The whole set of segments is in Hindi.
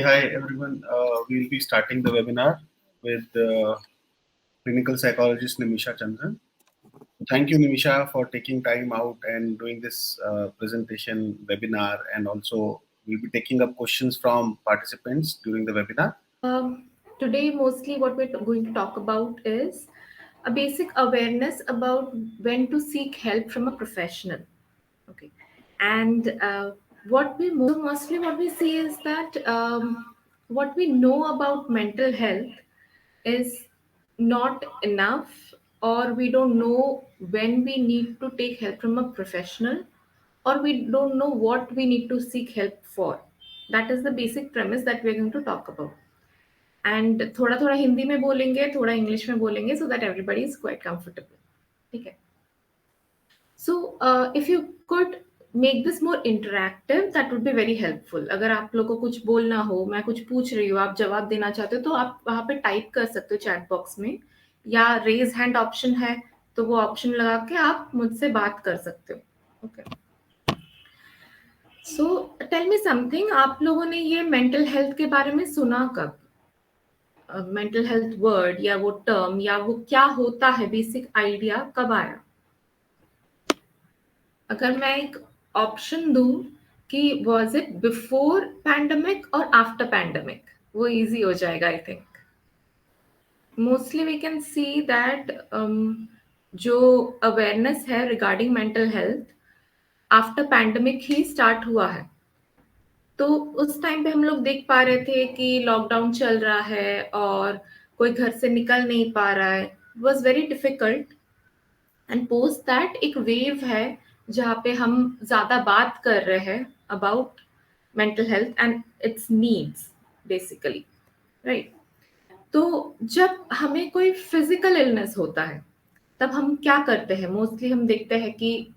Hi everyone. We'll be starting the webinar with clinical psychologist Nimisha Chandran. Thank you, Nimisha, for taking time out and doing this presentation webinar, and also we'll be taking up questions from participants during the webinar. Today, mostly what we're going to talk about is a basic awareness about when to seek help from a professional. Okay, and what we mostly what we see is that what we know about mental health is not enough, or we don't know when we need to take help from a professional, or we don't know what we need to seek help for. That is the basic premise that we're going to talk about. And थोड़ा थोड़ा हिंदी में बोलेंगे, थोड़ा इंग्लिश में बोलेंगे, so that everybody is quite comfortable. ठीक है. So if you could make this more interactive that would be very helpful. अगर आप लोग को कुछ बोलना हो, मैं कुछ पूछ रही हूँ, आप जवाब देना चाहते हो, तो आप वहाँ पे टाइप कर सकते हो चैट बॉक्स में, या रेज हैंड ऑप्शन है तो वो ऑप्शन लगा के आप मुझसे बात कर सकते हो. Okay. So tell me something, आप लोगों ने ये मेंटल हेल्थ के बारे में सुना कब? मेंटल हेल्थ वर्ड या वो टर्म या वो क्या होता है, बेसिक आइडिया कब आया? अगर मैं एक ऑप्शन दूं कि वाज इट बिफोर पैंडमिक और आफ्टर पैंडमिक, वो इजी हो जाएगा I think. Mostly we can see that जो अवेयरनेस है regarding mental health after pandemic ही स्टार्ट हुआ है. तो उस टाइम पे हम लोग देख पा रहे थे कि लॉकडाउन चल रहा है और कोई घर से निकल नहीं पा रहा है. Was very difficult. And post that एक वेव है जहाँ पे हम ज्यादा बात कर रहे हैं about mental health and it's needs basically, right. तो जब हमें कोई फिजिकल इलनेस होता है तब हम क्या करते हैं? मोस्टली हम देखते हैं कि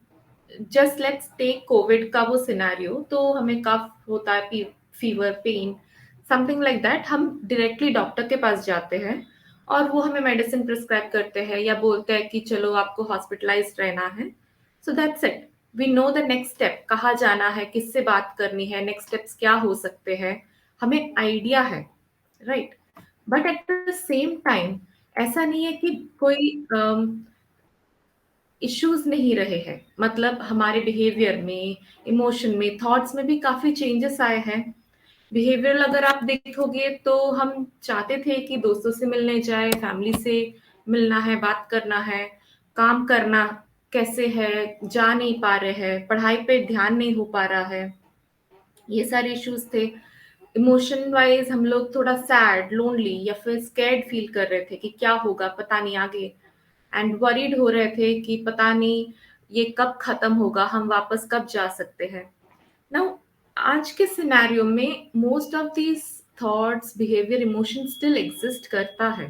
जस्ट लेट्स टेक कोविड का वो सिनेरियो, तो हमें कफ होता है, fever, pain, something like that, हम डायरेक्टली डॉक्टर के पास जाते हैं और वो हमें मेडिसिन प्रिस्क्राइब करते हैं या बोलते हैं कि चलो आपको हॉस्पिटलाइज रहना है. So that's it. We know the next step, कहाँ जाना है, किससे बात करनी है, नेक्स्ट स्टेप्स क्या हो सकते हैं, हमें आइडिया है, right. But at the same time ऐसा नहीं है कि कोई इश्यूज नहीं रहे हैं. मतलब हमारे बिहेवियर में, इमोशन में, थॉट्स में भी काफी चेंजेस आए हैं. बिहेवियर अगर आप देखोगे तो हम चाहते थे कि दोस्तों से मिलने जाए, फैमिली से मिलना है, बात करना है, काम करना कैसे है, जा नहीं पा रहे हैं, पढ़ाई पे ध्यान नहीं हो पा रहा है, ये सारे इश्यूज थे. इमोशन वाइज हम लोग थोड़ा सैड, लोनली या फिर स्कैर्ड फील कर रहे थे कि क्या होगा पता नहीं आगे, एंड वरीड हो रहे थे कि पता नहीं ये कब खत्म होगा, हम वापस कब जा सकते हैं. नाउ आज के सिनेरियो में most of these thoughts, behaviour, emotion still exist करता है.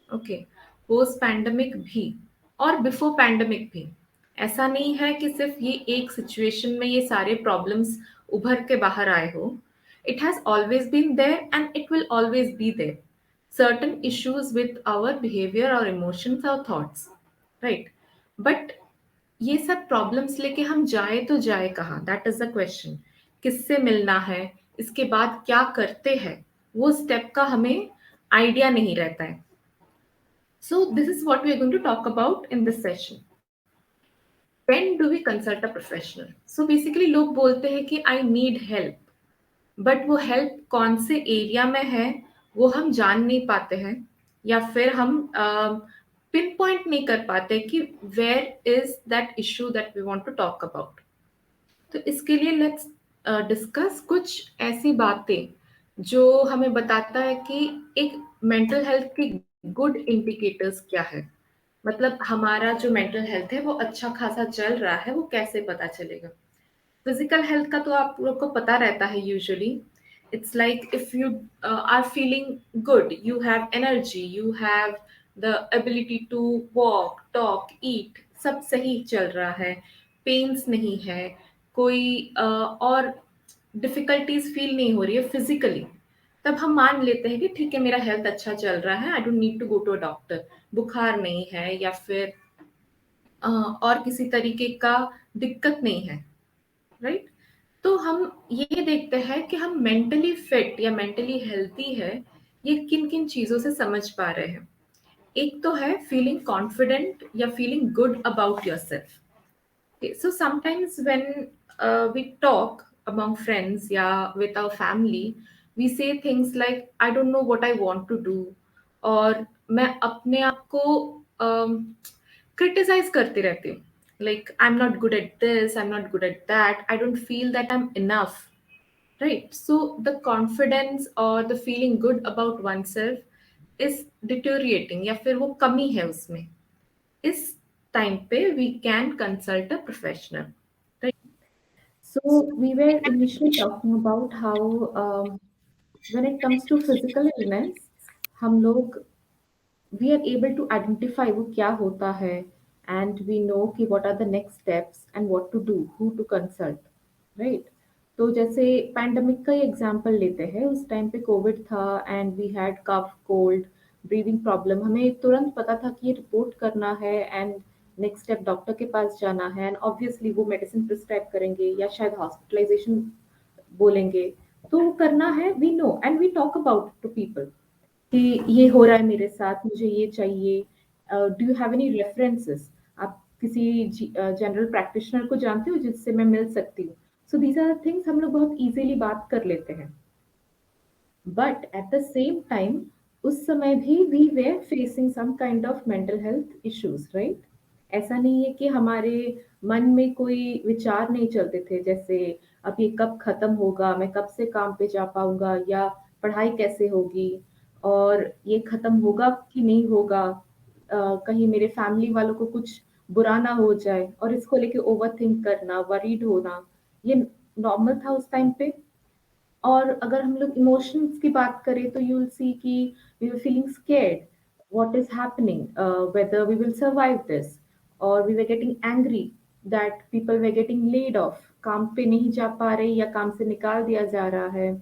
ओके. पोस्ट पैंडमिक भी और बिफोर पैंडमिक भी. ऐसा नहीं है कि सिर्फ ये एक सिचुएशन में ये सारे प्रॉब्लम्स उभर के बाहर आए हो. It has always been there and it will always be there. Certain issues with our behavior or emotions or thoughts, right? But ये सब प्रॉब्लम्स लेके हम जाए तो जाए कहाँ? That is the question. किससे मिलना है, इसके बाद क्या करते हैं, वो स्टेप का हमें आइडिया नहीं रहता है. So this is what we are going to talk about in this session. When do we consult a professional? So basically लोग बोलते हैं कि आई नीड हेल्प, बट वो हेल्प कौन से एरिया में है वो हम जान नहीं पाते हैं, या फिर हम पिन पॉइंट नहीं कर पाते कि where is that issue that we want to talk about. तो इसके लिए लेट्स डिस्कस कुछ ऐसी बातें जो हमें बताता है कि एक मेंटल हेल्थ के गुड इंडिकेटर्स क्या है. मतलब हमारा जो मेंटल हेल्थ है वो अच्छा खासा चल रहा है, वो कैसे पता चलेगा? फिजिकल हेल्थ का तो आप लोग को पता रहता है usually. It's like if you are feeling good, you have energy, you have the ability to walk, talk, eat, सब सही चल रहा है, पेन्स नहीं है, कोई और डिफिकल्टीज फील नहीं हो रही है फिजिकली, तब हम मान लेते हैं कि ठीक है, मेरा हेल्थ अच्छा चल रहा है, I don't need to go to a doctor. बुखार नहीं है या फिर और किसी तरीके का दिक्कत नहीं है, राइट. तो हम ये देखते हैं कि हम मेंटली फिट या मेंटली हेल्थी है, ये किन किन चीजों से समझ पा रहे हैं। एक तो है फीलिंग कॉन्फिडेंट या feeling good about yourself. Okay, so sometimes when we talk among friends, yeah, with our family, we say things like, "I don't know what I want to do," और मैं अपने आप को क्रिटिसाइज करती रहती हूँ, like I'm not good at this, I'm not good at that, I don't feel that I'm enough, right? So the confidence or the feeling good about oneself is deteriorating या फिर वो कमी है उसमें। इस टाइम पे we can consult a professional, right? So we were initially talking about how when it comes to physical illness, हम लोग we are able to identify वो क्या होता है, and we know कि what are the next steps and what to do, who to consult, right? तो जैसे पैंडमिक का ही एग्जांपल लेते हैं, उस टाइम पे कोविड था and we had cough cold breathing problem, हमें तुरंत पता था कि ये रिपोर्ट करना है एंड नेक्स्ट स्टेप डॉक्टर के पास जाना है, एंड ऑब्वियसली वो मेडिसिन प्रिस्क्राइब करेंगे या शायद हॉस्पिटलाइजेशन बोलेंगे। तो वो करना है, we know and we talk about to people कि ये हो रहा है मेरे साथ, मुझे ये चाहिए। Do you have any references? आप किसी जनरल प्रैक्टिशनर को जानते हो जिससे मैं मिल सकती हूँ? सो दीज आर थिंग्स हम लोग बहुत इजीली बात कर लेते हैं। But at the same time उस समय भी we were facing some kind of mental health issues, right? ऐसा नहीं है कि हमारे मन में कोई विचार नहीं चलते थे, जैसे अब ये कब खत्म होगा, मैं कब से काम पे जा पाऊंगा, या पढ़ाई कैसे होगी, और ये खत्म होगा कि नहीं होगा, कहीं मेरे फैमिली वालों को कुछ बुरा ना हो जाए, और इसको लेके ओवर थिंक करना, वरीड होना, ये नॉर्मल था उस टाइम पे। और अगर हम लोग इमोशंस की बात करें तो यू विल सी कि we were feeling scared, what is happening, whether we will survive this, और we were getting angry that people were getting laid off, काम पे नहीं जा पा रहे या काम से निकाल दिया जा रहा है,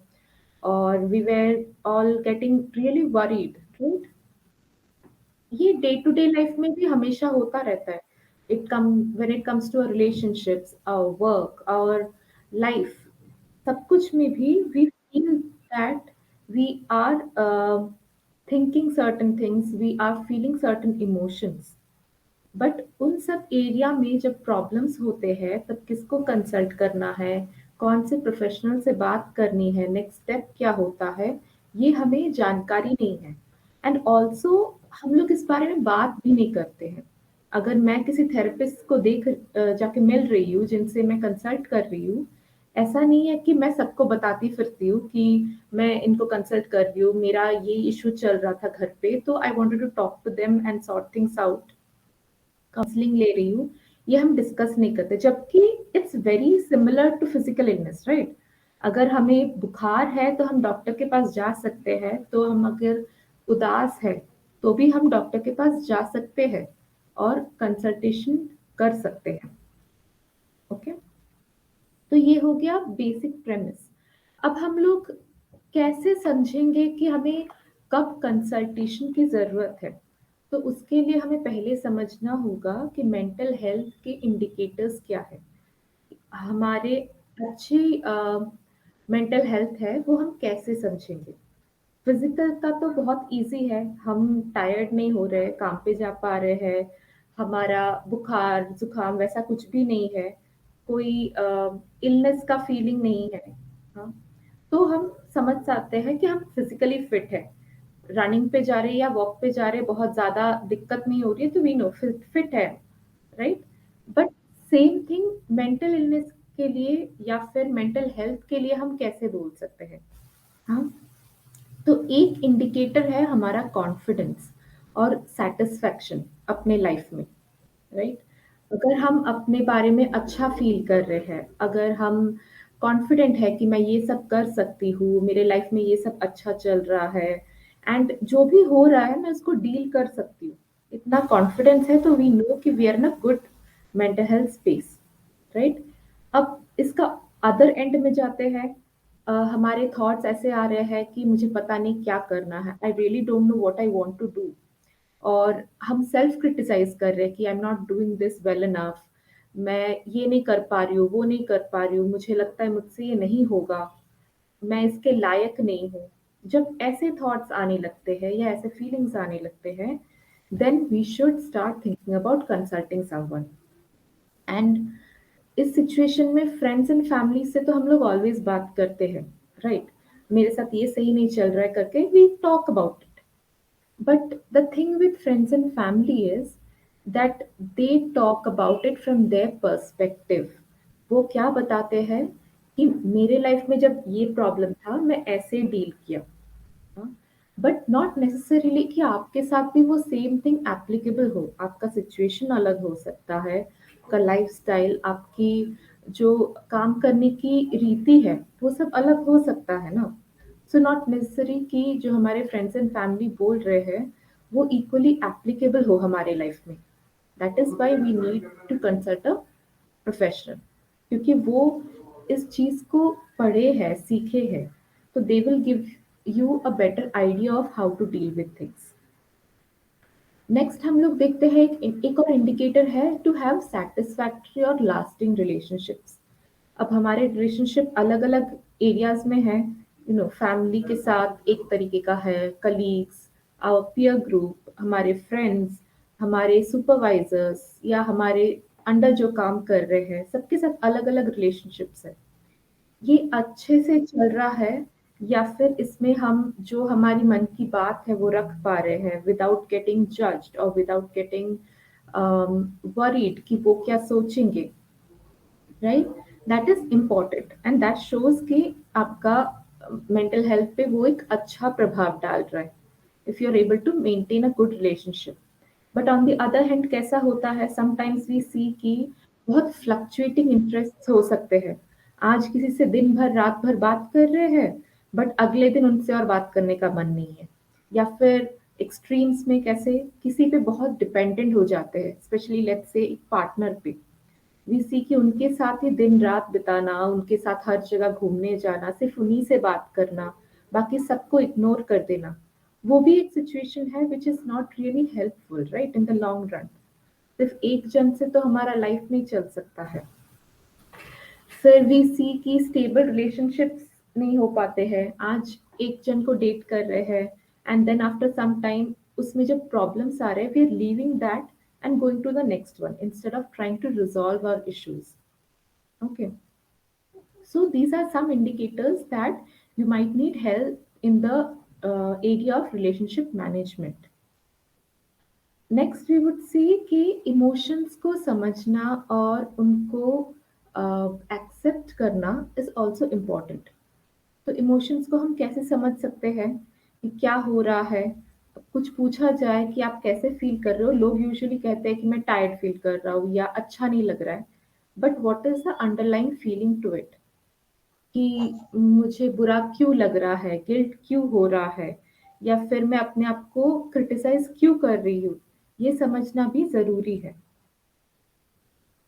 और we were all getting really worried, right? ये डे टू डे लाइफ में भी हमेशा होता रहता है। It come when it comes to our relationships, our work, our life, सब कुछ में भी we feel that we are thinking certain things, we are feeling certain emotions. But उन सब एरिया में जब प्रॉब्लम्स होते हैं तब किसको कंसल्ट करना है, कौन से प्रोफेशनल से बात करनी है, नेक्स्ट स्टेप क्या होता है, ये हमें जानकारी नहीं है। एंड ऑल्सो हम लोग इस बारे में बात भी नहीं करते हैं। अगर मैं किसी थेरेपिस्ट को जाके मिल रही हूँ, जिनसे मैं कंसल्ट कर रही हूँ, ऐसा नहीं है कि मैं सबको बताती फिरती हूँ कि मैं इनको कंसल्ट कर रही हूँ, मेरा ये इशू चल रहा था घर पे, तो I wanted to talk to them and sort things out, counselling ले रही हूँ, ये हम डिस्कस नहीं करते, जबकि it's very similar to physical illness, right? अगर हमें बुखार है तो हम डॉक्टर के पास जा सकते हैं, तो हम अगर उदास है तो भी हम डॉक्टर के पास जा सकते हैं और कंसल्टेशन कर सकते हैं। ओके, तो ये हो गया बेसिक प्रेमिस। अब हम लोग कैसे समझेंगे कि हमें कब कंसल्टेशन की ज़रूरत है? तो उसके लिए हमें पहले समझना होगा कि मेंटल हेल्थ के इंडिकेटर्स क्या है। हमारे अच्छी मेंटल हेल्थ है वो हम कैसे समझेंगे? फिजिकल का तो बहुत इजी है, हम टायर्ड नहीं हो रहे, काम पे जा पा रहे हैं, हमारा बुखार जुकाम वैसा कुछ भी नहीं है, कोई इलनेस का फीलिंग नहीं है, हाँ, तो हम समझ सकते हैं कि हम फिजिकली फिट है, रनिंग पे जा रहे हैं या वॉक पे जा रहे हैं, बहुत ज्यादा दिक्कत नहीं हो रही है, तो वी नो फिट है, right? But same thing mental illness के लिए या फिर मेंटल हेल्थ के लिए हम कैसे बोल सकते हैं? हाँ, तो एक इंडिकेटर है हमारा कॉन्फिडेंस और सेटिस्फैक्शन अपने लाइफ में, राइट? अगर हम अपने बारे में अच्छा फील कर रहे हैं, अगर हम कॉन्फिडेंट है कि मैं ये सब कर सकती हूँ, मेरे लाइफ में ये सब अच्छा चल रहा है, एंड जो भी हो रहा है मैं उसको डील कर सकती हूँ, इतना कॉन्फिडेंस है, तो वी नो कि we are in a good mental health space, right? अब इसका अदर एंड में जाते हैं, हमारे थॉट्स ऐसे आ रहे हैं कि मुझे पता नहीं क्या करना है, I really don't know what I want to do, और हम सेल्फ क्रिटिसाइज कर रहे हैं कि I am not doing this well enough, मैं ये नहीं कर पा रही हूँ, वो नहीं कर पा रही हूँ, मुझे लगता है मुझसे ये नहीं होगा, मैं इसके लायक नहीं हूँ। जब ऐसे थॉट्स आने लगते हैं या ऐसे फीलिंग्स आने लगते हैं, then we should start thinking about consulting someone. And इस सिचुएशन में फ्रेंड्स एंड फैमिली से तो हम लोग ऑलवेज बात करते हैं, राइट? मेरे साथ ये सही नहीं चल रहा है करके we talk about it. But the thing with friends and family is that they talk about it from their perspective. वो क्या बताते हैं कि मेरे लाइफ में जब ये प्रॉब्लम था मैं ऐसे डील किया, बट नॉट नेसेसरीली कि आपके साथ भी वो सेम थिंग एप्लीकेबल हो। आपका सिचुएशन अलग हो सकता है, आपका लाइफस्टाइल, आपकी जो काम करने की रीति है वो सब अलग हो सकता है ना। सो नॉट नेसेसरी कि जो हमारे फ्रेंड्स एंड फैमिली बोल रहे हैं वो इक्वली एप्लीकेबल हो हमारे लाइफ में। That is why we need to consult a professional, क्योंकि वो इस चीज को पढ़े हैं, सीखे हैं, तो they will give you a better idea of how to deal with things. Next हम लोग देखते हैं एक और इंडिकेटर है टू हैव सैटिस्फैक्टरी और लास्टिंग रिलेशनशिप्स। अब हमारे रिलेशनशिप अलग अलग एरियाज में है, फैमिली के साथ एक तरीके का है, कलीग्स, आवर पीयर ग्रुप, हमारे फ्रेंड्स, हमारे सुपरवाइजर्स या हमारे अंडर जो काम कर रहे हैं, सबके साथ अलग अलग रिलेशनशिप्स है। ये अच्छे से चल रहा है या फिर इसमें हम जो हमारी मन की बात है वो रख पा रहे हैं विदाउट गेटिंग जज्ड और विदाउट गेटिंग वरीड कि वो क्या सोचेंगे, right? That is important and that shows कि आपका मेंटल हेल्थ पे वो एक अच्छा प्रभाव डाल रहा है if you are able to maintain a good relationship. But on the other hand कैसा होता है, समटाइम्स वी सी कि बहुत फ्लक्चुएटिंग इंटरेस्ट हो सकते हैं। आज किसी से दिन भर रात भर बात कर रहे हैं, बट अगले दिन उनसे और बात करने का मन नहीं है। या फिर एक्सट्रीम्स में कैसे किसी पे बहुत डिपेंडेंट हो जाते हैं, स्पेशली लेट्स से एक पार्टनर पे। वी सी कि उनके साथ ही दिन रात बिताना, उनके साथ हर जगह घूमने जाना, सिर्फ उन्हीं से बात करना, बाकी सबको इग्नोर कर देना, वो भी एक सिचुएशन है which is not really helpful, right, in the long run. सिर्फ एक जन से तो हमारा लाइफ नहीं चल सकता है। फिर वी सी कि स्टेबल रिलेशनशिप्स नहीं हो पाते हैं। आज एक जन को डेट कर रहे हैं and then after some time उसमें जब प्रॉब्लम्स आ रहे हैं we are leaving that and going to the next one instead of trying to resolve our issues. Okay, so these are some indicators that you might need help in the area of relationship management. Next we would see कि emotions को समझना और उनको accept करना is also important. तो इमोशंस को हम कैसे समझ सकते हैं कि क्या हो रहा है? कुछ पूछा जाए कि आप कैसे फील कर रहे हो, लोग यूजुअली कहते हैं कि मैं टायर्ड फील कर रहा हूँ या अच्छा नहीं लग रहा है। But what is the underlying feeling to it, कि मुझे बुरा क्यों लग रहा है, गिल्ट क्यों हो रहा है, या फिर मैं अपने आप को क्रिटिसाइज क्यों कर रही हूँ, ये समझना भी जरूरी है।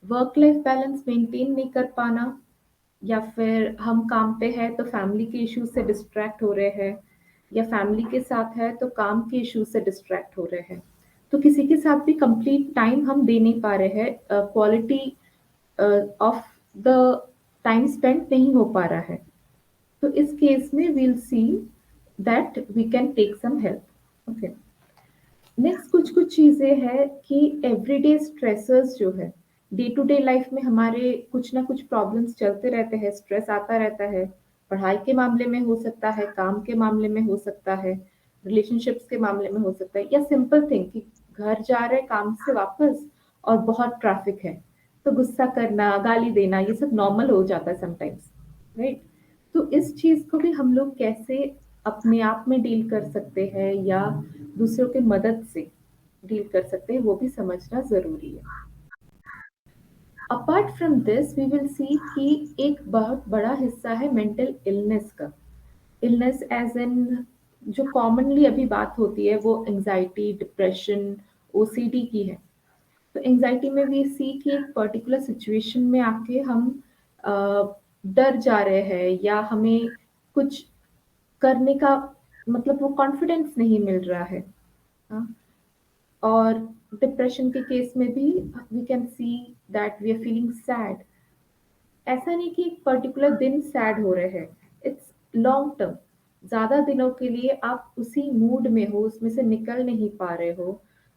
वर्क लाइफ बैलेंस मेंटेन नहीं कर पाना, या फिर हम काम पे हैं तो फैमिली के इश्यूज से डिस्ट्रैक्ट हो रहे हैं, या फैमिली के साथ है तो काम के इश्यूज से डिस्ट्रैक्ट हो रहे हैं, तो किसी के साथ भी कंप्लीट टाइम हम दे नहीं पा रहे हैं, quality of the time spend नहीं हो पा रहा है। तो इस केस में we'll see that we can take some help. Okay, next कुछ कुछ चीजें हैं कि एवरीडे स्ट्रेसर्स जो है, डे टू डे लाइफ में हमारे कुछ ना कुछ प्रॉब्लम्स चलते रहते हैं, स्ट्रेस आता रहता है। पढ़ाई के मामले में हो सकता है, काम के मामले में हो सकता है, रिलेशनशिप्स के मामले में हो सकता है, या सिंपल थिंग कि घर जा रहे काम से वापस और बहुत ट्रैफिक है, तो गुस्सा करना, गाली देना, ये सब नॉर्मल हो जाता है समटाइम्स, राइट? तो इस चीज को भी हम लोग कैसे अपने आप में डील कर सकते हैं या दूसरों की मदद से डील कर सकते हैं, वो भी समझना ज़रूरी है। Apart from this we will see कि एक बहुत बड़ा हिस्सा है मेंटल इलनेस का। इलनेस एज इन जो कॉमनली अभी बात होती है वो एंजाइटी, डिप्रेशन, ओसीडी की है। तो एंजाइटी में वी सी कि एक पर्टिकुलर सिचुएशन में आके हम अ, डर जा रहे हैं या हमें कुछ करने का मतलब वो कॉन्फिडेंस नहीं मिल रहा है। हाँ, और डिप्रेशन के केस में भी we can see that we are feeling sad. ऐसा नहीं कि एक पर्टिकुलर दिन सैड हो रहे हैं, इट्स लॉन्ग टर्म। ज़्यादा दिनों के लिए आप उसी मूड में हो, उसमें से निकल नहीं पा रहे हो,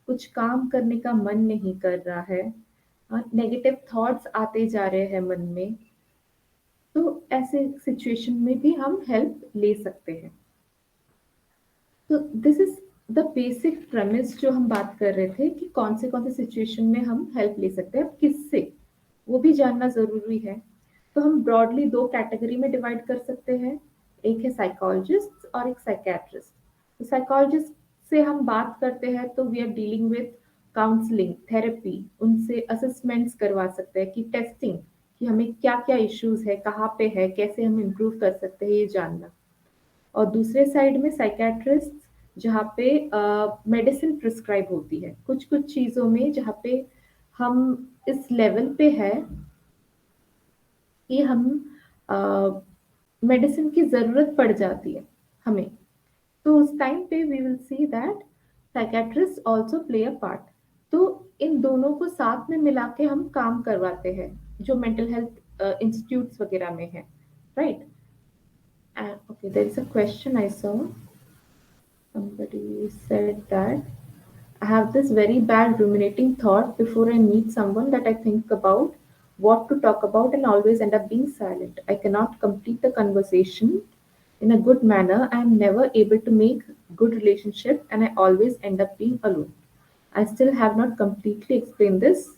कुछ काम करने का मन नहीं कर रहा है, नेगेटिव थॉट्स आते जा रहे हैं मन में, तो ऐसे सिचुएशन में भी हम हेल्प ले सकते हैं। तो this is the basic premise जो हम बात कर रहे थे कि कौन से सिचुएशन में हम हेल्प ले सकते हैं, अब किससे, वो भी जानना ज़रूरी है। तो हम ब्रॉडली 2 कैटेगरी में डिवाइड कर सकते हैं, एक है साइकोलॉजिस्ट और एक साइकियाट्रिस्ट। तो साइकोलॉजिस्ट से हम बात करते हैं तो we are dealing with counselling, therapy, उनसे असेसमेंट्स करवा सकते हैं कि टेस्टिंग, कि हमें क्या-क्या इश्यूज़ है, कहाँ पे है, कैसे हम इम्प्रूव कर सकते हैं, ये जानना। और दूसरे साइड में साइकियाट्रिस्ट, जहाँ पे मेडिसिन प्रिस्क्राइब होती है कुछ कुछ चीज़ों में, जहाँ पे हम इस लेवल पे है कि हम मेडिसिन की ज़रूरत पड़ जाती है हमें, तो उस टाइम पे we will see that psychiatrist also play a part. तो इन दोनों को साथ में मिला के हम काम करवाते हैं जो मेंटल हेल्थ इंस्टीट्यूट्स वगैरह में है, right. Okay, there is a question I saw, somebody said that I have this very bad ruminating thought before I meet someone that I think about what to talk about and always end up being silent. I cannot complete the conversation in a good manner. I am never able to make good relationship and I always end up being alone. I still have not completely explained this.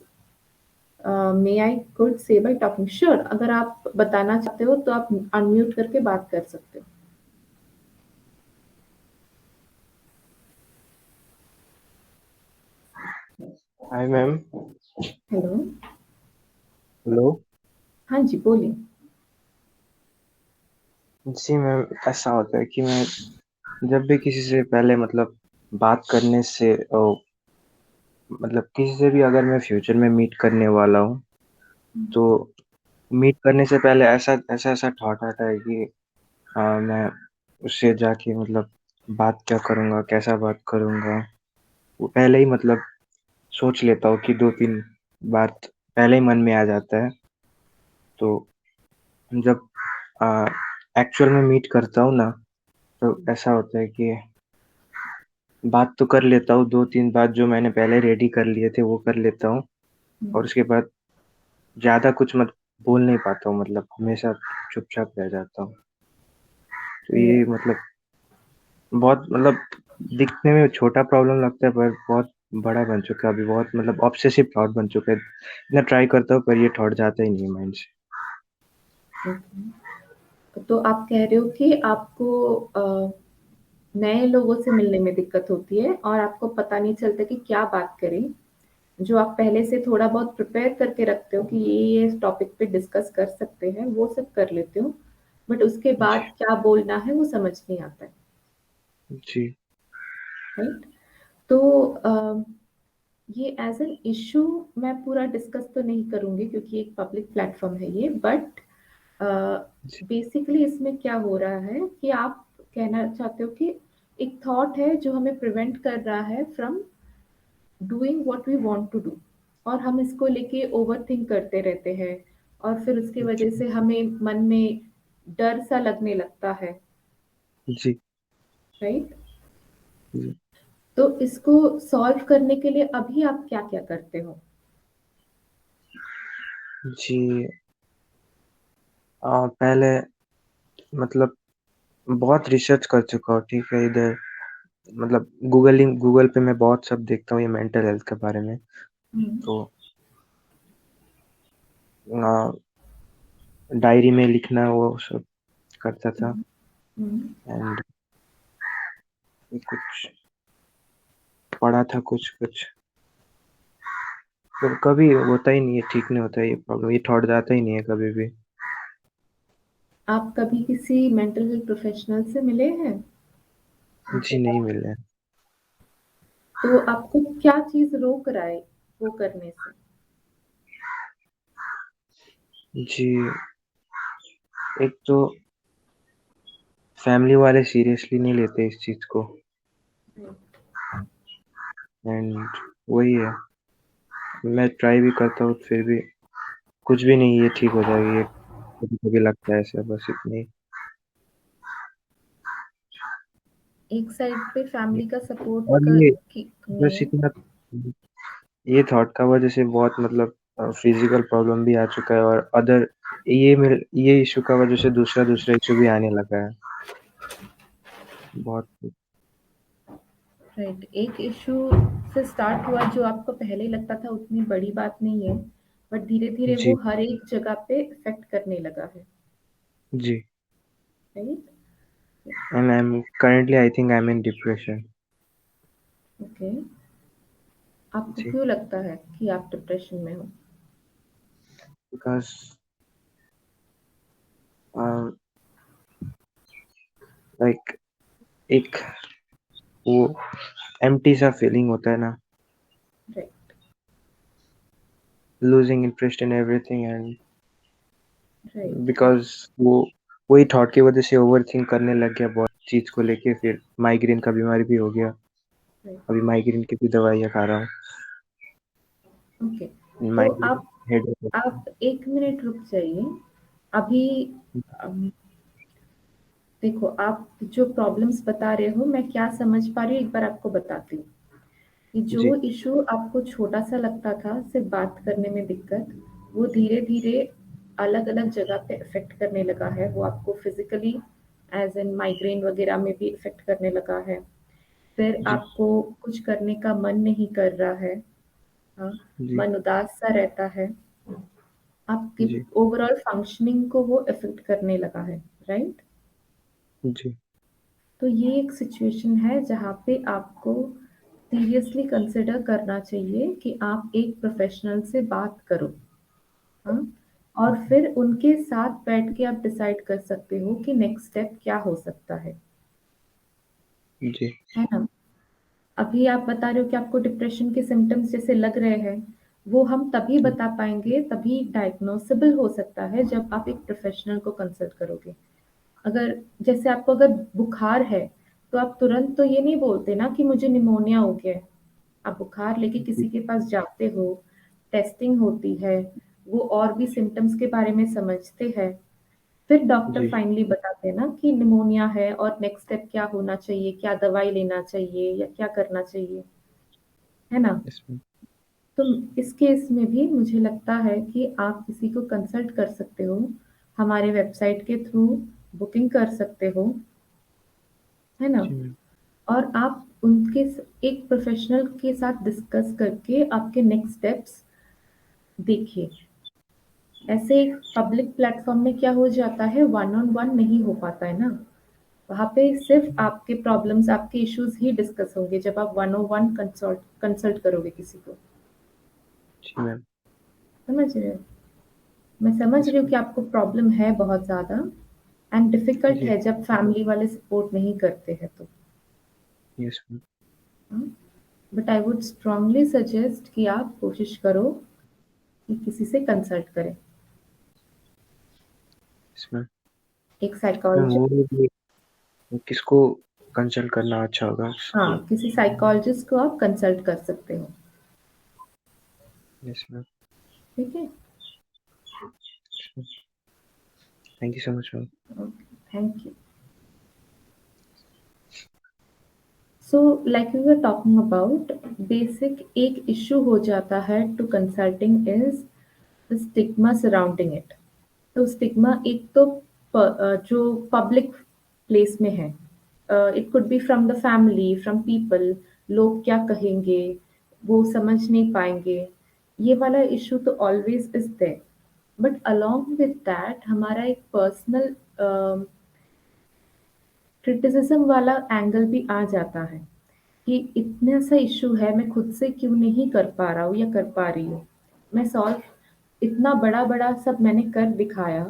May I could say by talking? Sure, अगर आप बताना चाहते हो तो आप अनम्यूट करके बात कर सकते हो। Hi ma'am. हेलो। हेलो। हाँ जी, बोलिए। जी मैम, ऐसा होता है कि मैं जब भी किसी से पहले मतलब बात करने से मतलब किसी से भी अगर मैं फ्यूचर में मीट करने वाला हूँ, तो मीट करने से पहले ऐसा थॉट आता है कि मैं उससे जाके मतलब बात क्या करूँगा, कैसा बात करूँगा, वो पहले ही मतलब सोच लेता हूँ कि 2-3 बात पहले ही मन में आ जाता है। तो जब एक्चुअल में मीट करता हूँ ना, तो ऐसा होता है कि बात तो कर लेता हूँ, 2-3 बात जो मैंने पहले रेडी कर लिए थे वो कर लेता हूँ और उसके बाद ज़्यादा कुछ बोल नहीं पाता हूँ, मतलब हमेशा चुपचाप रह जाता हूँ। तो ये मतलब बहुत मतलब दिखने में छोटा प्रॉब्लम लगता है पर बहुत बड़ा बन चुका है अभी, बहुत मतलब ऑब्सेसिव थॉट बन चुका है। इतना ट्राई करता हूँ पर ये थॉट जाता ही नहीं है माइंड से। तो आप कह रहे हो कि आपको नए लोगों से मिलने में दिक्कत होती है और आपको पता नहीं चलता कि क्या बात करें। जो आप पहले से थोड़ा बहुत प्रिपेयर करके रखते हो कि ये टॉपिक पे डिस्कस कर सकते हैं, वो सब कर लेते हो, बट उसके जी, बाद क्या बोलना है वो समझ नहीं आता है, जी, राइट। तो ये एज एन इशू मैं पूरा डिस्कस तो नहीं करूँगी क्योंकि एक पब्लिक प्लेटफ़ॉर्म है ये, बट जी, बेसिकली इसमें क्या हो रहा है कि आप कहना चाहते हो कि एक थॉट है जो हमें प्रिवेंट कर रहा है from doing what we want to do, और हम इसको लेके ओवरथिंक करते रहते हैं और फिर उसकी वजह से हमें मन में डर सा लगने लगता है, जी, राइट। जी, तो इसको सॉल्व करने के लिए अभी आप क्या-क्या करते हो? जी। पहले मतलब बहुत रिसर्च कर चुका हूँ, ठीक है? इधर मतलब गूगल पे मैं बहुत सब देखता हूँ ये मेंटल हेल्थ के बारे में। हुँ, तो अ, डायरी में लिखना वो सब करता था हुँ, हुँ। एंड कुछ पढ़ा था कुछ-कुछ। पर कभी होता ही नहीं है, ठीक नहीं होता है ये प्रॉब्लम, ये थॉट जाता ही नहीं है कभी भी। आप कभी किसी मेंटल हेल्थ प्रोफेशनल से मिले हैं? जी, नहीं मिले हैं। तो आपको क्या चीज़ रोक रहा है वो करने से? जी, एक तो फैमिली वाले सीरियसली नहीं लेते इस चीज़ को। एंड वही है, मैं ट्राई भी करता हूँ फिर भी कुछ भी नहीं, ये ठीक हो जाएगी, ये कभी-कभी लगता है ऐसा, बस इतना ही। एक साइड पे फैमिली का सपोर्ट और कर ये की बस में इतना, ये थॉट का वजह से बहुत मतलब फिजिकल प्रॉब्लम भी आ चुका है, और अदर ये इशू का वजह से दूसरा इशू भी आने लगा है बहुत। राइट, एक इशू से स्टार्ट हुआ जो आपको पहले लगता था उतनी बड़ी बात नहीं है, बट धीरे धीरे वो जी, हर एक जगह पे इफेक्ट करने लगा है। जी। Right. And I think I am in depression. Okay, आपको जी, क्यों लगता है कि आप डिप्रेशन में हो? बिकॉज़ लाइक एक वो एम्प्टी सा फीलिंग होता है ना, right, losing interest in everything, and right, because वही थॉट की वजह से ओवरथिंक करने लग गया बहुत चीज़ को लेके, फिर माइग्रेन का बीमारी भी हो गया। राइट। अभी माइग्रेन की भी दवाइयाँ खा रहा हूँ। ओके, तो माइग्रेन, हेडेक। आप 1 मिनट रुक जाइए। अभी अम, देखो, आप जो प्रॉब्लम्स बता रहे हो मैं क्या समझ पा रही हूँ, एक बार आपको बताती हूँ। कि जी, जो इशू आपको छोटा-सा लगता था, सिर्फ़ बात करने में दिक्कत, वो धीरे-धीरे अलग-अलग जगह पे इफ़ेक्ट करने लगा है। वो आपको फ़िज़िकली एज़ इन माइग्रेन वग़ैरह में भी इफ़ेक्ट करने लगा है। फिर जी, आपको कुछ करने का मन नहीं कर रहा है, हाँ, जी, मन उदास-सा रहता है। आपकी जी, ओवरऑल फंक्शनिंग को वो इफ़ेक्ट करने लगा है, राइट? जी, तो ये एक सिचुएशन है जहाँ पे आपको सीरियसली कंसिडर करना चाहिए कि आप एक प्रोफ़ेशनल से बात करो। हाँ? और फिर उनके साथ बैठ के आप डिसाइड कर सकते हो कि नेक्स्ट स्टेप क्या हो सकता जी, है ना? अभी आप बता रहे हो कि आपको डिप्रेशन के सिम्पटम्स जैसे लग रहे हैं, वो हम तभी बता पाएँगे, तभी डायग्नोसेबल हो सकता है जब आप एक प्रोफ़ेशनल को कंसल्ट करोगे। अगर जैसे आपको अगर बुखार है, तो आप तुरंत तो ये नहीं बोलते ना कि मुझे निमोनिया हो गया है। आप बुखार लेके जी, किसी के पास जाते हो, टेस्टिंग होती है, वो और भी सिम्पटम्स के बारे में समझते हैं। फिर डॉक्टर जी, फाइनली बताते हैं ना कि निमोनिया है और नेक्स्ट स्टेप क्या होना चाहिए, क्या दवाई लेना चाहिए या क्या करना चाहिए, है ना? Yes ma'am. तो इस केस में भी मुझे लगता है कि आप किसी को कंसल्ट कर सकते हो, हमारे वेबसाइट के थ्रू बुकिंग कर सकते हो, है ना? जी मैम। और आप उनके एक प्रोफेशनल के साथ डिस्कस करके आपके नेक्स्ट स्टेप्स देखिए। ऐसे एक पब्लिक प्लेटफॉर्म में क्या हो जाता है, वन ऑन वन नहीं हो पाता है ना, वहाँ पे सिर्फ आपके प्रॉब्लम्स, आपके इश्यूज ही डिस्कस होंगे जब आप one on one consult consult करोगे किसी को। जी मैम। समझ रहे हो? मैं समझ यस रही हूँ मैम। कि आपको प्रॉब्लम है बहुत ज़्यादा, एंड डिफिकल्ट जी, है जब फैमिली वाले सपोर्ट नहीं करते हैं तो। Yes ma'am. But I would strongly suggest कि आप कोशिश करो कि किसी से कंसल्ट करें, यस मैम। एक मैम वो साइकोलॉजिस्ट। भी किसको कंसल्ट करना अच्छा होगा? हाँ, किसी साइकोलॉजिस्ट को आप कंसल्ट कर सकते हो। Yes ma'am. ठीक है? Thank you so much ma'am. Okay, thank you. So like we were talking about, basic एक इश्यू हो जाता है to consulting is the stigma surrounding it. तो स्टिग्मा एक तो जो पब्लिक प्लेस में है, it could be from the family, from people, लोग क्या कहेंगे, वो समझ नहीं पाएंगे, ये वाला इशू तो always is there. But along with that हमारा एक पर्सनल क्रिटिसिज्म वाला एंगल भी आ जाता है कि इतना सा इशू है, मैं खुद से क्यों नहीं कर पा रहा हूँ या कर पा रही हूँ। मैं सॉल्व इतना बड़ा-बड़ा सब मैंने कर दिखाया,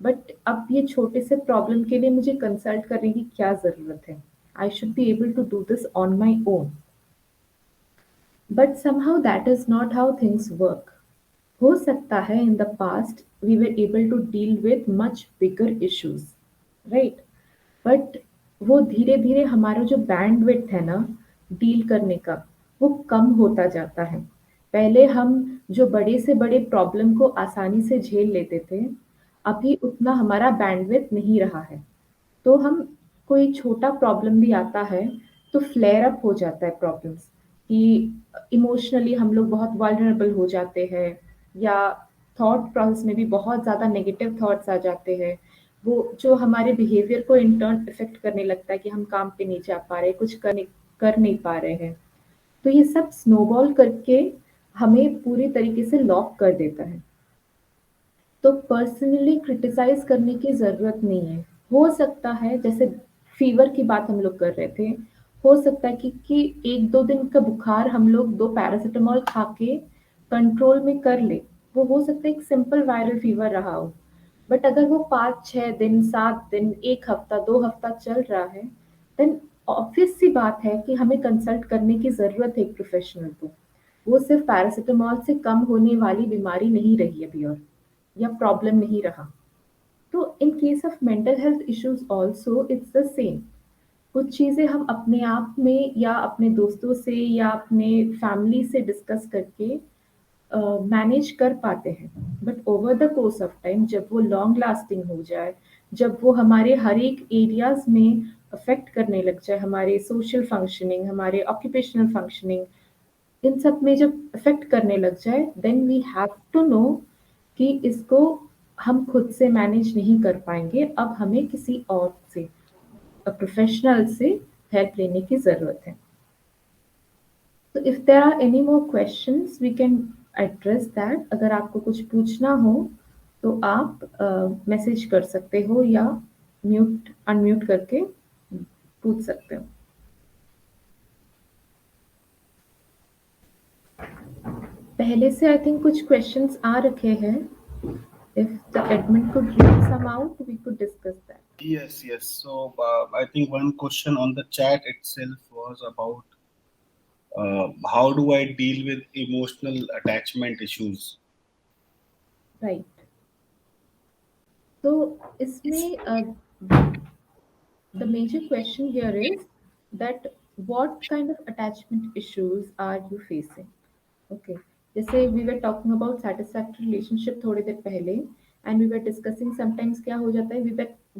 बट अब ये छोटे से प्रॉब्लम के लिए मुझे कंसल्ट करने की क्या ज़रूरत है? I should be able to do this on my own. But somehow that is not how things work. हो सकता है in the past we were able to deal with much bigger issues, right? But वो धीरे धीरे हमारा जो बैंडविड्थ है ना डील करने का, वो कम होता जाता है। पहले हम जो बड़े से बड़े प्रॉब्लम को आसानी से झेल लेते थे, अभी उतना हमारा बैंडविड्थ नहीं रहा है। तो हम कोई छोटा प्रॉब्लम भी आता है तो फ्लेयर अप हो जाता है प्रॉब्लम्स, कि इमोशनली हम लोग बहुत वल्नरेबल हो जाते हैं, या थॉट प्रोसेस में भी बहुत ज़्यादा नेगेटिव थॉट्स आ जाते हैं, वो जो हमारे बिहेवियर को इन टर्न इफेक्ट करने लगता है कि हम काम पे नहीं जा पा रहे, कुछ कर नहीं पा रहे हैं। तो ये सब स्नोबॉल करके हमें पूरी तरीके से लॉक कर देता है। तो पर्सनली क्रिटिसाइज करने की ज़रूरत नहीं है। हो सकता है, जैसे फीवर की बात हम लोग कर रहे थे, हो सकता है कि 1-2 दिन का बुखार हम लोग 2 पैरासिटामॉल खा के कंट्रोल में कर ले। वो हो सकता है एक सिंपल वायरल फीवर रहा हो। बट अगर वो 5-6 दिन, 7 दिन, 1 हफ्ता, 2 हफ्ता चल रहा है, देन ऑब्वियस सी बात है कि हमें कंसल्ट करने की ज़रूरत है एक प्रोफेशनल को। वो सिर्फ पैरासिटामॉल से कम होने वाली बीमारी नहीं रही अभी, और या प्रॉब्लम नहीं रहा। तो in case of mental health issues also it's the same. कुछ चीज़ें हम अपने आप में या अपने दोस्तों से या अपने फैमिली से डिस्कस करके मैनेज कर पाते हैं। But over the course of time जब वो लॉन्ग लास्टिंग हो जाए, जब वो हमारे हर एक एरियाज में अफेक्ट करने लग जाए, हमारे सोशल फंक्शनिंग, हमारे ऑक्यूपेशनल फंक्शनिंग, इन सब में जब इफेक्ट करने लग जाए, then we have to know कि इसको हम खुद से मैनेज नहीं कर पाएंगे, अब हमें किसी और से, प्रोफेशनल से हेल्प लेने की ज़रूरत है। तो if there are any more questions we can address that. अगर आपको कुछ पूछना हो तो आप मैसेज कर सकते हो या अनम्यूट करके पूछ सकते हो। पहले से आई थिंक कुछ क्वेश्चंस आ रखे हैं। If the admin could read some out, we could discuss that. Yes. So I think one question on the chat itself was about how do I deal with emotional attachment issues? Right. So इसमें the major question here is that what kind of attachment issues are you facing? Okay. जैसे we were talking about satisfactory relationship थोड़ी देर पहले, and we were discussing sometimes क्या हो जाता है, we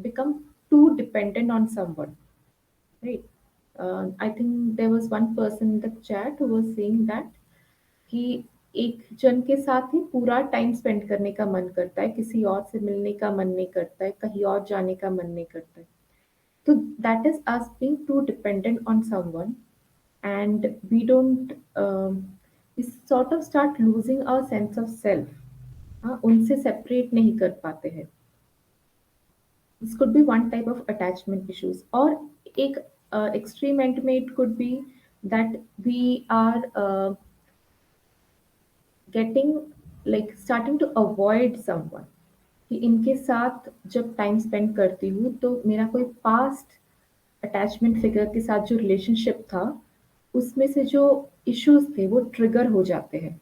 become too dependent on someone, right? I think there was one person in the chat who was saying that कि एक जन के साथ ही पूरा टाइम स्पेंड करने का मन करता है, किसी और से मिलने का मन नहीं करता है, कहीं और जाने का मन नहीं करता है। So that is us being too dependent on someone, and we don't we sort of start losing our sense of self. हाँ, उनसे separate नहीं कर पाते हैं। This could be one type of attachment issues, और एक extreme end में it could be that we are getting like starting to avoid someone, कि इनके साथ जब टाइम स्पेंड करती हूँ तो मेरा कोई पास्ट अटैचमेंट फिगर के साथ जो रिलेशनशिप था, उसमें से जो इश्यूज थे वो ट्रिगर हो जाते हैं।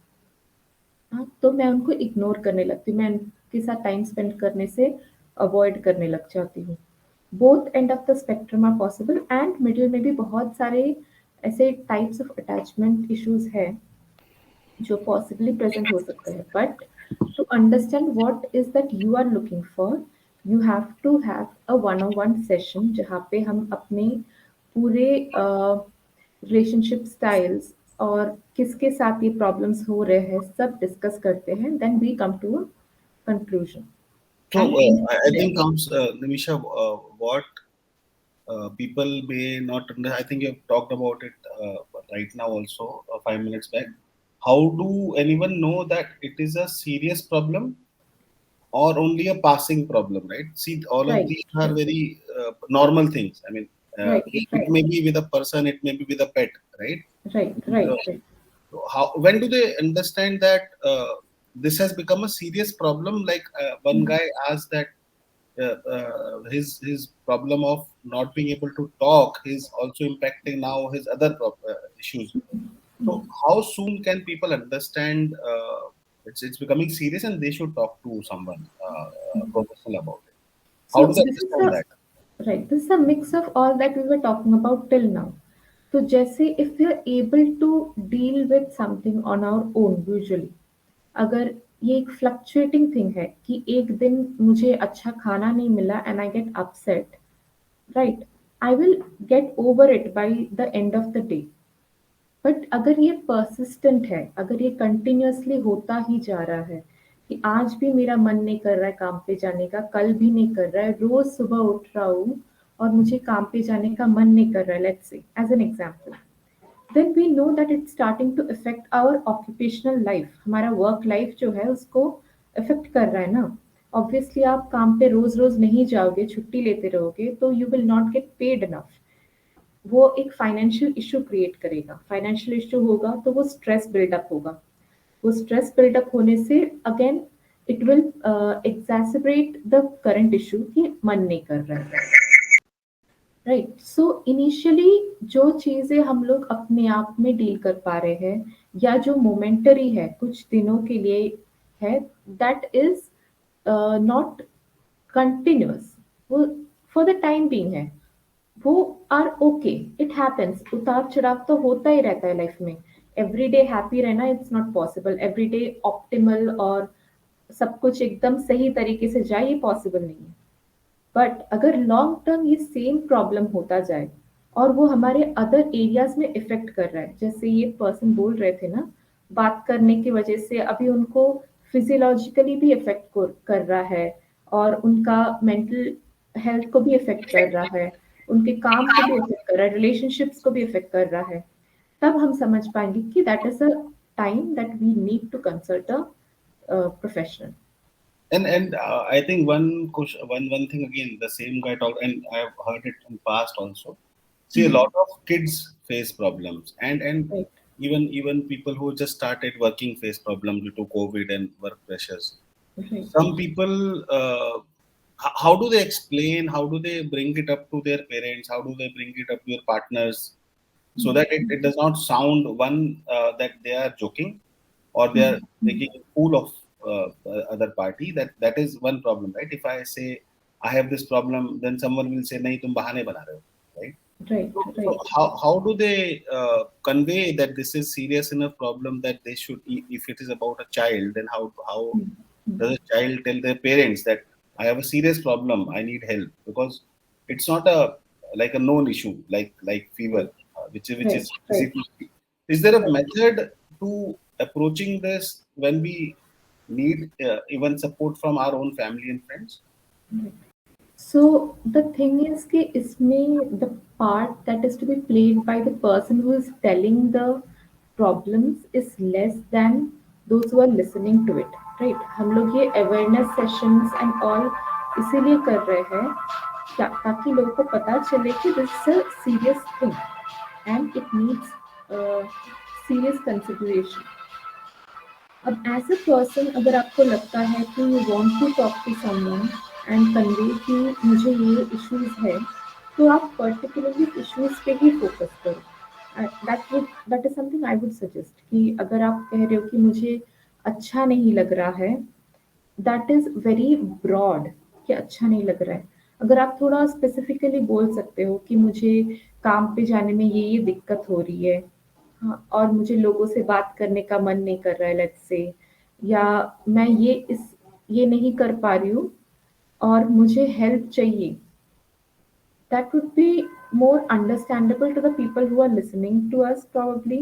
हाँ, तो मैं उनको इग्नोर करने लगती हूँ, मैं उनके साथ टाइम स्पेंड करने से अवॉइड करने लग जाती हूँ। Both end of the spectrum are possible, and middle में भी बहुत सारे ऐसे टाइप्स ऑफ अटैचमेंट इश्यूज हैं जो पॉसिबली प्रेजेंट हो सकते हैं। But to understand what is that you are looking for, you have to have a one-on-one session जहाँ पे हम अपने पूरे रिलेशनशिप स्टाइल्स और किसके साथ ये प्रॉब्लम्स हो रहे हैं सब डिस्कस करते हैं, then we come to a conclusion. So And I think comes Nimisha, what people may not I think you have talked about it right now also 5 minutes back. How do anyone know that it is a serious problem or only a passing problem, right? See, all of right, these are very normal things. I mean, right, it may be with a person, it may be with a pet, right? right. So when do they understand that this has become a serious problem? Like one guy asked that his problem of not being able to talk is also impacting now his other issues. So how soon can people understand it's becoming serious and they should talk to someone professional about it? How So do they this is understand that? right. This is a mix of all that we were talking about till now. तो जैसे if we are able to deal with something on our own usually, अगर ये एक फ्लक्चुएटिंग थिंग है कि एक दिन मुझे अच्छा खाना नहीं मिला and I get upset, right, I will get over it by the end of the day. But अगर ये परसिस्टेंट है, अगर ये कंटिन्यूअसली होता ही जा रहा है कि आज भी मेरा मन नहीं कर रहा है काम पे जाने का, कल भी नहीं कर रहा है, रोज सुबह उठ रहा हूँ और मुझे काम पे जाने का मन नहीं कर रहा है, let's say as an example, then we know that it's starting to affect our occupational life, हमारा वर्क लाइफ जो है उसको इफेक्ट कर रहा है ना। ऑब्वियसली आप काम पे रोज रोज नहीं जाओगे, छुट्टी लेते रहोगे तो you will not get paid enough, वो एक फाइनेंशियल इशू क्रिएट करेगा, फाइनेंशियल इशू होगा तो वो स्ट्रेस बिल्डअप होगा, वो स्ट्रेस बिल्डअप होने से again it will exacerbate the current issue कि मन नहीं कर रहा है, राइट। सो इनिशियली जो चीजें हम लोग अपने आप में डील कर पा रहे हैं या जो मोमेंटरी है, कुछ दिनों के लिए है, दैट इज नॉट कंटिन्यूअस, वो फॉर द टाइम बीइंग है, वो आर ओके, इट हैपेंस, उतार चढ़ाव तो होता ही रहता है लाइफ में। एवरी डे हैप्पी रहना it's not possible, every day optimal और सब कुछ एकदम सही तरीके से जाए ये पॉसिबल नहीं है। बट अगर लॉन्ग टर्म ये सेम प्रॉब्लम होता जाए और वो हमारे अदर एरियाज में इफेक्ट कर रहा है, जैसे ये पर्सन बोल रहे थे ना, बात करने की वजह से अभी उनको फिजियोलॉजिकली भी इफेक्ट कर रहा है और उनका मेंटल हेल्थ को भी इफेक्ट कर रहा है, उनके काम को भी इफेक्ट कर रहा है, रिलेशनशिप्स को भी इफेक्ट कर रहा है, तब हम समझ पाएंगे कि that is a time that we need to consult a professional. And I think one thing again, the same guy talked, and I've heard it in past also. See, a lot of kids face problems, and right, even people who just started working face problems due to COVID and work pressures. Right, Some people, how do they explain? How do they bring it up to their parents? How do they bring it up to their partners? So that it does not sound that they are joking or they are making a fool of other party. That is one problem, right? If I say I have this problem, then someone will say nahi tum bahane bana rahe ho, right? Right, So right, how do they convey that this is serious enough problem that they should, if it is about a child, then how does a child tell their parents that I have a serious problem, I need help? Because it's not a like a known issue like fever, which right, is easy right, to see. Is there a right. method to approaching this when we need even support from our own family and friends? So the thing is कि इसमें the part that is to be played by the person who is telling the problems is less than those who are listening to it, right? हम लोग ये awareness sessions and all इसीलिए कर रहे हैं ताकि लोगों को पता चले कि this is a serious thing and it needs serious consideration. अब एज अ पर्सन अगर आपको लगता है कि you want to talk to someone and convey कि मुझे ये इश्यूज है, तो आप पर्टिकुलरली इश्यूज पे ही फोकस करो। That is something I would suggest कि अगर आप कह रहे हो कि मुझे अच्छा नहीं लग रहा है, दैट इज वेरी ब्रॉड कि अच्छा नहीं लग रहा है। अगर आप थोड़ा स्पेसिफिकली बोल सकते हो कि मुझे काम पे जाने में ये दिक्कत हो रही है, हाँ, और मुझे लोगों से बात करने का मन नहीं कर रहा है, लेट्स से, या मैं ये नहीं कर पा रही हूँ और मुझे हेल्प चाहिए, that would be more understandable to the people who are listening to us probably.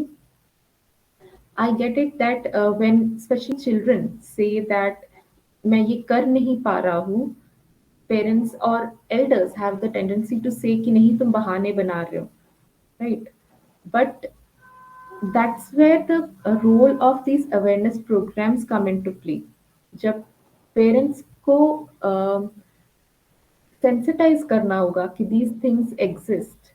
I get it that when especially children say that मैं ये कर नहीं पा रहा हूँ, parents और elders have the tendency to say कि नहीं तुम बहाने बना रहे हो, right? But that's where the role of these awareness programs come into play. जब पेरेंट्स को सेंसिटाइज करना होगा कि these things exist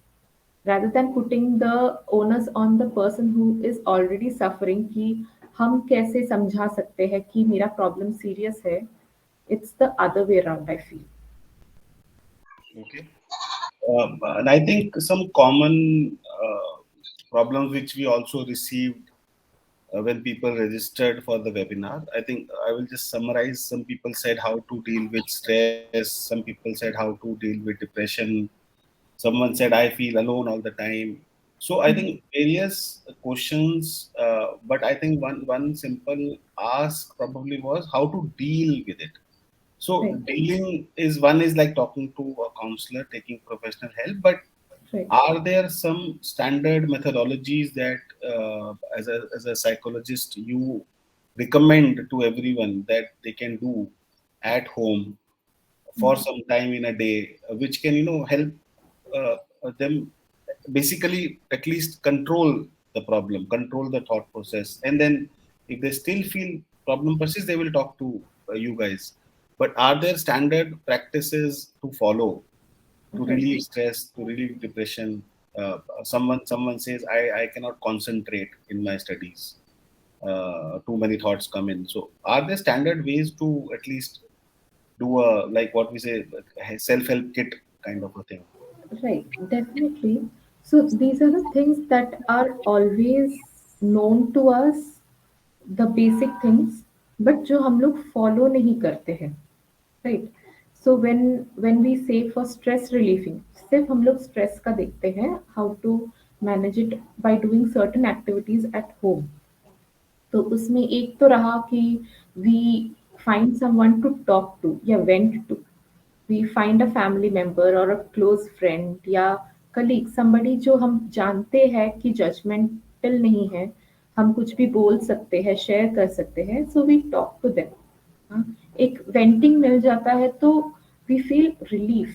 rather than putting the onus on the person who is already suffering कि हम कैसे समझा सकते हैं कि मेरा प्रॉब्लम सीरियस है, it's the other way around I feel. Okay. And I think some common problems which we also received when people registered for the webinar. I think I will just summarize. Some people said how to deal with stress. Some people said how to deal with depression. Someone said I feel alone all the time. So I think various questions, but I think one simple ask probably was how to deal with it. So Right. dealing is one is like talking to a counselor, taking professional help, but Right. are there some standard methodologies that as a psychologist you recommend to everyone that they can do at home for some time in a day, which can help them basically at least control the problem, control the thought process, and then if they still feel problem persists, they will talk to you guys. But are there standard practices to follow to Right. relieve stress, to relieve depression? Someone says, I cannot concentrate in my studies. Too many thoughts come in. So, are there standard ways to at least do a like what we say self help kit kind of a thing? Right, definitely. So these are the things that are always known to us, the basic things, but जो हम लोग follow नहीं करते हैं, right? So when we say for stress relieving, सिर्फ हम लोग stress का देखते हैं, how to manage it by doing certain activities at home. तो उसमें एक तो रहा कि we find someone to talk to या vent to. We find a family member or a close friend या colleague, somebody जो हम जानते हैं कि judgmental नहीं है, हम कुछ भी बोल सकते हैं, शेयर कर सकते हैं, so we talk to them. हाँ, एक वेंटिंग मिल जाता है तो we feel relief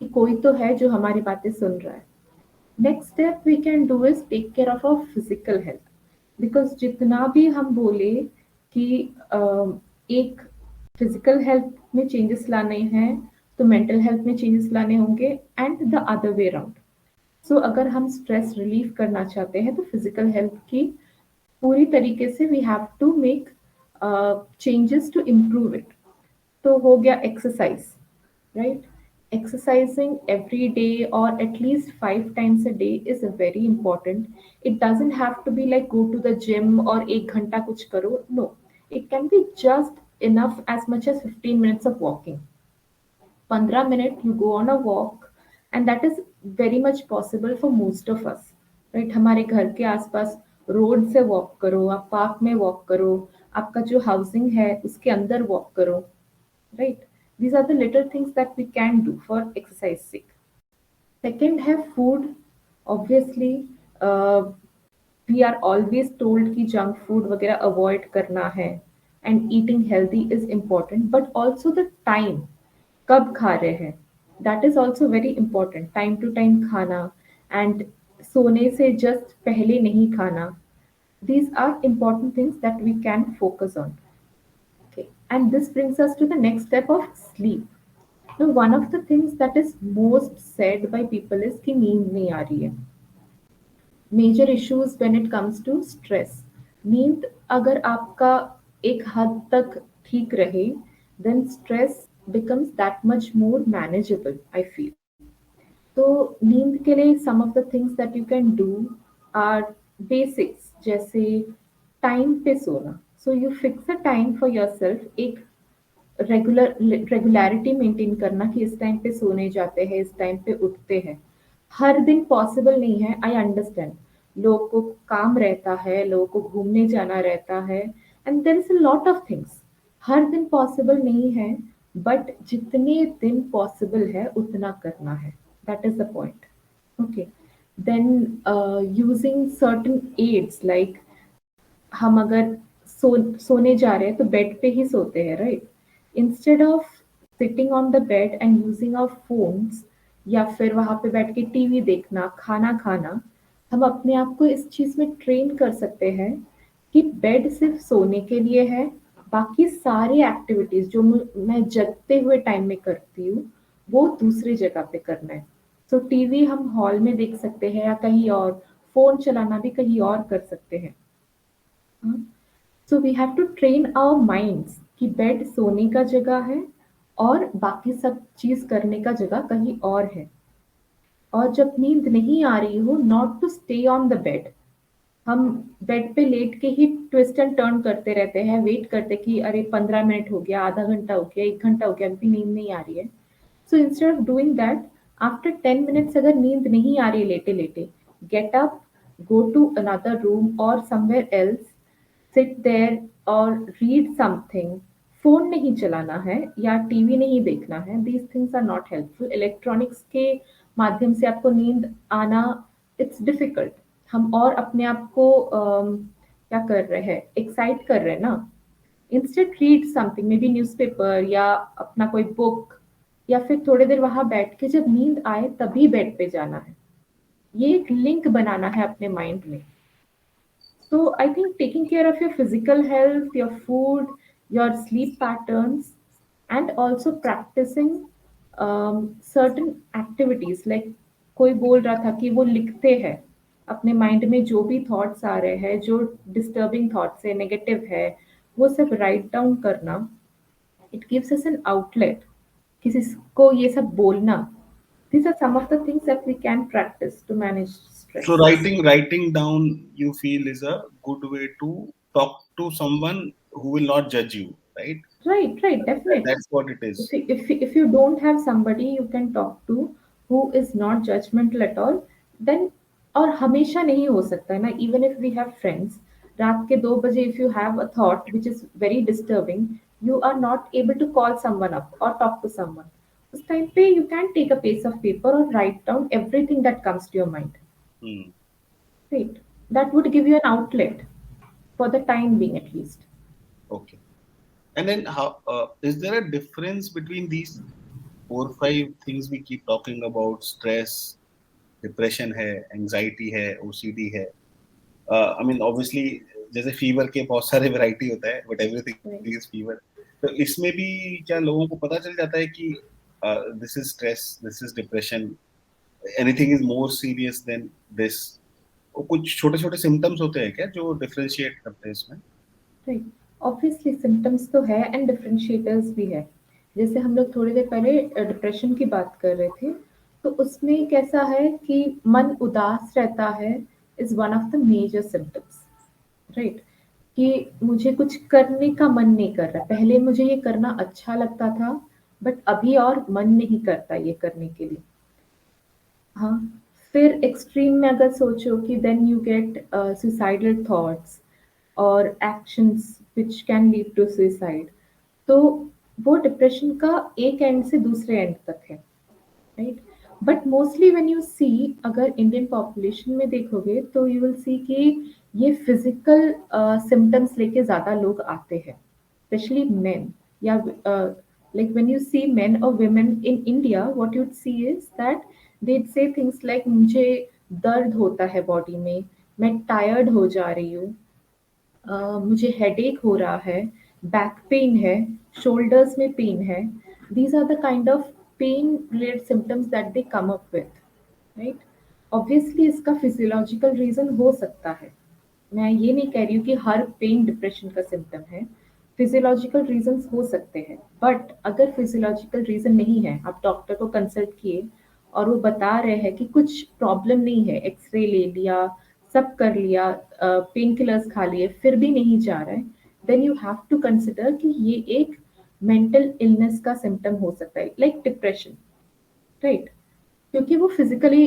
कि कोई तो है जो हमारी बातें सुन रहा है. Next step we can do is take care of our physical health, because जितना भी हम बोले कि एक फिजिकल हेल्थ में चेंजेस लाने हैं तो मेंटल हेल्थ में चेंजेस लाने होंगे and the other way round. So अगर हम स्ट्रेस रिलीव करना चाहते हैं तो फिजिकल हेल्थ की पूरी तरीके से we have to make changes to improve it. तो हो गया exercise, right? Exercising every day or at least 5 times a day is very important. It doesn't have to be like go to the gym or 1 घंटा कुछ करो. No, it can be just enough as much as 15 minutes of walking. 15 minutes you go on a walk and that is very much possible for most of us, right? हमारे घर के आसपास रोड से वॉक करो, आप पार्क में वॉक करो, आपका जो हाउसिंग है उसके अंदर वॉक करो, right? These are the little things that we can do for exercise sake. Second है food. Obviously, uh, we are always told कि junk food वगैरह avoid करना है and eating healthy is important, but also the time, कब खा रहे हैं, that is also very important. Time to time खाना and सोने से just पहले नहीं खाना. These are important things that we can focus on. Okay, and this brings us to the next step of sleep. Now, one of the things that is most said by people is कि नींद नहीं आ रही है. Major issues when it comes to stress. नींद अगर आपका एक हद तक ठीक रहे, then stress becomes that much more manageable, I feel. तो नींद के लिए some of the things that you can do are basics, जैसे टाइम पे सोना. So you fix a time for yourself, एक रेगुलरिटी मेंटेन करना कि इस टाइम पे सोने जाते हैं, इस टाइम पे उठते हैं. हर दिन पॉसिबल नहीं है, आई अंडरस्टैंड. लोगों को काम रहता है, लोगों को घूमने जाना रहता है and there is a lot of things. हर दिन पॉसिबल नहीं है, बट जितने दिन पॉसिबल है उतना करना है. That is the point. Okay, then using certain aids like हम अगर सोने जा रहे हैं तो बेड पे ही सोते हैं, right? Instead of sitting on the bed and using our phones या फिर वहां पे बैठ के टीवी देखना, खाना खाना, हम अपने आप को इस चीज में ट्रेन कर सकते हैं कि बेड सिर्फ सोने के लिए है, बाकी सारी एक्टिविटीज जो मैं जगते हुए टाइम में करती हूँ वो दूसरी जगह पे करना है. सो टीवी हम हॉल में देख सकते हैं या कहीं और, फोन चलाना भी कहीं और कर सकते हैं. So we have to train our minds कि बेड सोने का जगह है और बाकी सब चीज करने का जगह कहीं और है. और जब नींद नहीं आ रही हो, not to stay on the bed. हम बेड पे लेट के ही ट्विस्ट एंड टर्न करते रहते हैं, वेट करते कि अरे 15 मिनट हो गया, आधा घंटा हो गया, 1 घंटा हो गया, अभी नींद नहीं आ रही है. So instead of doing that, after 10 minutes अगर नींद नहीं आ रही लेटे लेटे, get up, go to another room or somewhere else, sit there और read something. फोन नहीं चलाना है या टीवी नहीं देखना है. These things are not helpful. Electronics के माध्यम से आपको नींद आना इट्स डिफिकल्ट. हम और अपने आप को क्या कर रहे हैं, एक्साइट कर रहे हैं ना. Instead read something, may be newspaper या अपना कोई बुक, या फिर थोड़ी देर वहां बैठ के जब नींद आए तभी बेड पे जाना है. ये एक लिंक बनाना है अपने माइंड में. So I think taking care of your physical health, your food, your sleep patterns, and also practicing certain activities, like कोई बोल रहा था कि वो लिखते हैं अपने माइंड में जो भी थॉट्स आ रहे हैं, जो डिस्टर्बिंग थॉट्स है, नेगेटिव है, वो सब राइट डाउन करना. It gives us an outlet. किसी को ये सब बोलना. These are some of the things that we can practice to manage stress. So writing down, you feel, is a good way to talk to someone who will not judge you, right? Right, definitely. That's what it is. If you don't have somebody you can talk to who is not judgmental at all, then, और हमेशा नहीं हो सकता है ना. Even if we have friends, रात के 2 बजे if you have a thought which is very disturbing, you are not able to call someone up or talk to someone. उस टाइम पे you can take a piece of paper or write down everything that comes to your mind. Right, that would give you an outlet for the time being at least. Okay. And then how is there a difference between these 4-5 things we keep talking about? Stress, depression है, anxiety है, OCD है. I mean obviously जैसे फीवर के बहुत सारे वैरायटी होता है, but everything is fever. तो इसमें भी क्या लोगों को पता चल जाता है कि this is stress, this is depression, anything is more serious than this? और कुछ छोटे-छोटे सिम्टम्स होते हैं क्या जो डिफरेंशिएट करते हैं इसमें? राइट, ऑब्वियसली सिम्टम्स तो है एंड डिफरेंशिएटर्स भी है. जैसे हम लोग थोड़ी देर पहले डिप्रेशन की बात कर रहे थे, तो उसमें कैसा है कि मन उदास रहता है, is one of the major symptoms. Right, कि मुझे कुछ करने का मन नहीं कर रहा. पहले मुझे ये करना अच्छा लगता था, बट अभी और मन नहीं करता ये करने के लिए. हाँ, फिर एक्सट्रीम में अगर सोचो कि then you get suicidal thoughts और actions which can lead to suicide. तो वो डिप्रेशन का एक एंड से दूसरे एंड तक है. Right, but mostly when you see, अगर इंडियन पॉपुलेशन में देखोगे तो यू विल सी कि ये फिजिकल सिम्टम्स लेके ज़्यादा लोग आते हैं, स्पेशली मेन. या like when you see men or women in India, what you'd see is that they'd say things like मुझे दर्द होता है बॉडी में, मैं टायर्ड हो जा रही हूँ, मुझे हेडेक हो रहा है, बैक पेन है, शोल्डर्स में पेन है. These are the kind of pain related symptoms that they come up with, right? Obviously इसका physiological reason हो सकता है. मैं ये नहीं कह रही हूँ कि हर पेन डिप्रेशन का सिम्टम है. फिजियोलॉजिकल रीजंस हो सकते हैं, बट अगर फिजियोलॉजिकल रीजन नहीं है, आप डॉक्टर को कंसल्ट किए और वो बता रहे हैं कि कुछ प्रॉब्लम नहीं है, एक्सरे ले लिया, सब कर लिया, पेन किलर्स खा लिए, फिर भी नहीं जा रहा है, then you have to consider कि ये एक मेंटल इलनेस का सिम्टम हो सकता है, लाइक डिप्रेशन. राइट, क्योंकि वो फिजिकली,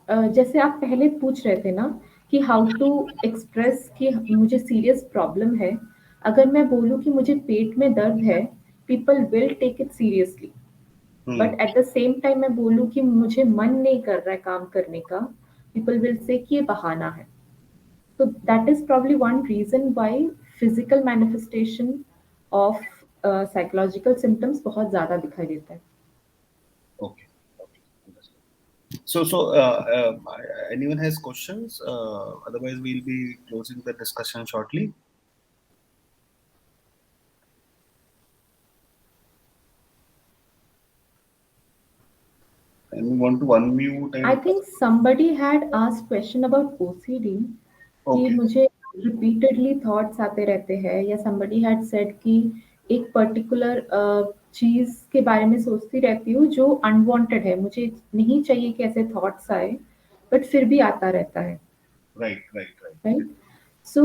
जैसे आप पहले पूछ रहे थे ना कि हाउ टू एक्सप्रेस कि मुझे सीरियस प्रॉब्लम है. अगर मैं बोलूँ कि मुझे पेट में दर्द है, people will take it seriously. But at the same time मैं बोलूँ कि मुझे मन नहीं कर रहा है काम करने का, पीपल विल से कि ये बहाना है. तो that is probably one reason why physical manifestation of psychological symptoms बहुत ज्यादा दिखाई देता है. Okay. So anyone has questions? Otherwise, we'll be closing the discussion shortly. And we want to unmute. And I think somebody had asked question about OCD. कि okay. मुझे repeatedly thoughts आते रहते हैं, या somebody had said कि एक particular चीज के बारे में सोचती रहती हूँ जो unwanted है, मुझे नहीं चाहिए कि ऐसे thoughts आए, but फिर भी आता रहता है. Right. So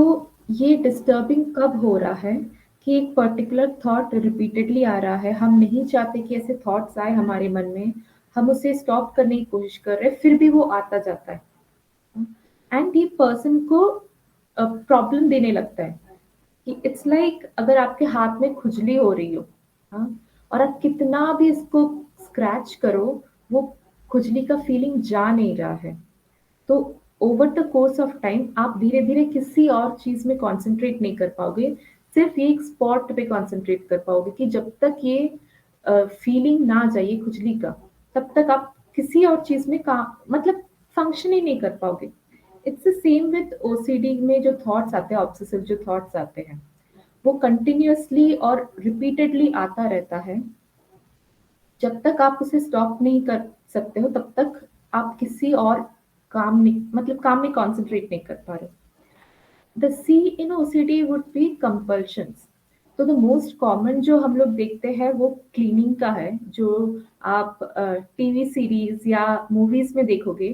ये disturbing कब हो रहा है कि एक particular thought repeatedly आ रहा है, हम नहीं चाहते कि ऐसे thoughts आए हमारे मन में, हम उसे स्टॉप करने की कोशिश कर रहे हैं, फिर भी वो आता जाता है. एंड ये पर्सन को प्रॉब्लम देने लगता है कि इट्स लाइक अगर आपके हाथ में खुजली हो रही हो, हाँ, और आप कितना भी इसको स्क्रैच करो, वो खुजली का फीलिंग जा नहीं रहा है। तो over the course of time आप धीरे धीरे किसी और चीज में कंसंट्रेट नहीं कर पाओगे, सिर्फ ये एक स्पॉट पे कंसंट्रेट कर पाओगे कि जब तक ये फीलिंग ना जाए खुजली का, तब तक आप किसी और चीज में काम मतलब फंक्शन ही नहीं कर पाओगे। It's the same with OCD में जो थॉट्स आते हैं, ऑब्सेसिव जो थॉट्स आते हैं, वो कंटिन्यूअसली और रिपीटेडली आता रहता है। जब तक आप उसे स्टॉप नहीं कर सकते हो, तब तक आप किसी और काम नहीं मतलब काम में कंसंट्रेट नहीं कर पा रहे। The C in OCD would be compulsions. तो द मोस्ट कॉमन जो हम लोग देखते हैं वो क्लीनिंग का है, जो आप टीवी सीरीज या मूवीज में देखोगे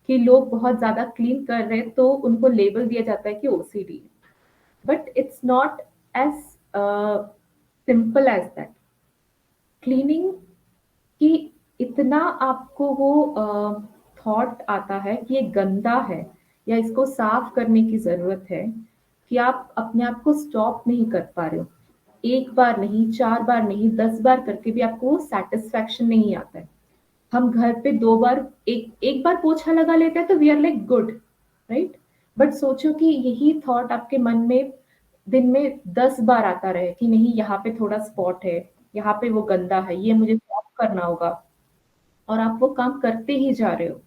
कि लोग बहुत ज्यादा क्लीन कर रहे हैं तो उनको लेबल दिया जाता है कि ओसीडी है, but it's not as simple as that. Cleaning कि इतना आपको वो थॉट आता है कि ये गंदा है या इसको साफ करने की जरूरत है, कि आप अपने आप को स्टॉप नहीं कर पा रहे हो। एक बार नहीं, 4 बार नहीं, 10 बार करके भी आपको वो सेटिस्फैक्शन नहीं आता है। हम घर पे 2 बार एक बार पोछा लगा लेते हैं तो we are like good, right? But सोचो कि यही थॉट आपके मन में दिन में 10 बार आता रहे कि नहीं, यहाँ पे थोड़ा स्पॉट है, यहाँ पे वो गंदा है, ये मुझे साफ करना होगा, और आप वो काम करते ही जा रहे हो,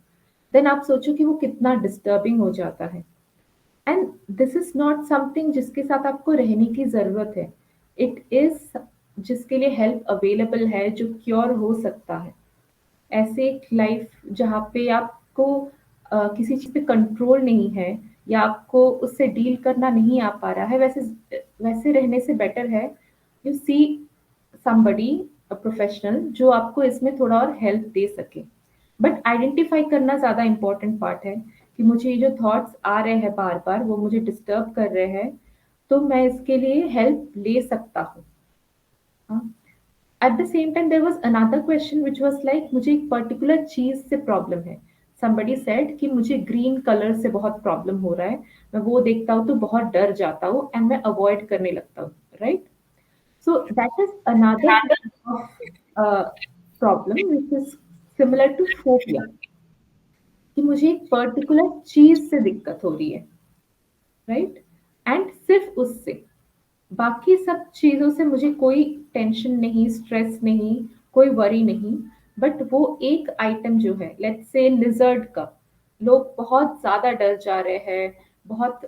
देन आप सोचो कि वो कितना डिस्टर्बिंग हो जाता है। And this is not something जिसके साथ आपको रहने की जरूरत है। इट इज जिसके लिए हेल्प अवेलेबल है, जो क्योर हो सकता है। ऐसे एक लाइफ जहाँ पे आपको किसी चीज पे कंट्रोल नहीं है या आपको उससे डील करना नहीं आ पा रहा है, वैसे वैसे रहने से बेटर है you see somebody a professional जो आपको इसमें थोड़ा और हेल्प दे सके। बट आइडेंटिफाई करना ज्यादा इंपॉर्टेंट पार्ट है कि मुझे ये जो थॉट्स आ रहे हैं बार बार, वो मुझे डिस्टर्ब कर रहे हैं, तो मैं इसके लिए हेल्प ले सकता हूँ। At the same time there was another question which was like मुझे एक पर्टिकुलर चीज से प्रॉब्लम है। somebody said कि मुझे ग्रीन कलर से बहुत प्रॉब्लम हो रहा है, मैं वो देखता हूँ तो बहुत डर जाता हूँ एंड मैं अवॉइड करने लगता हूँ, right? So that is another type of problem which is similar to phobia, कि मुझे एक पर्टिकुलर चीज से दिक्कत हो रही है, राइट? एंड सिर्फ उससे, बाकी सब चीजों से मुझे कोई टेंशन नहीं, स्ट्रेस नहीं, कोई वरी नहीं। बट वो एक आइटम जो है, लेट्स से लिजर्ड का, लोग बहुत ज्यादा डर जा रहे हैं, बहुत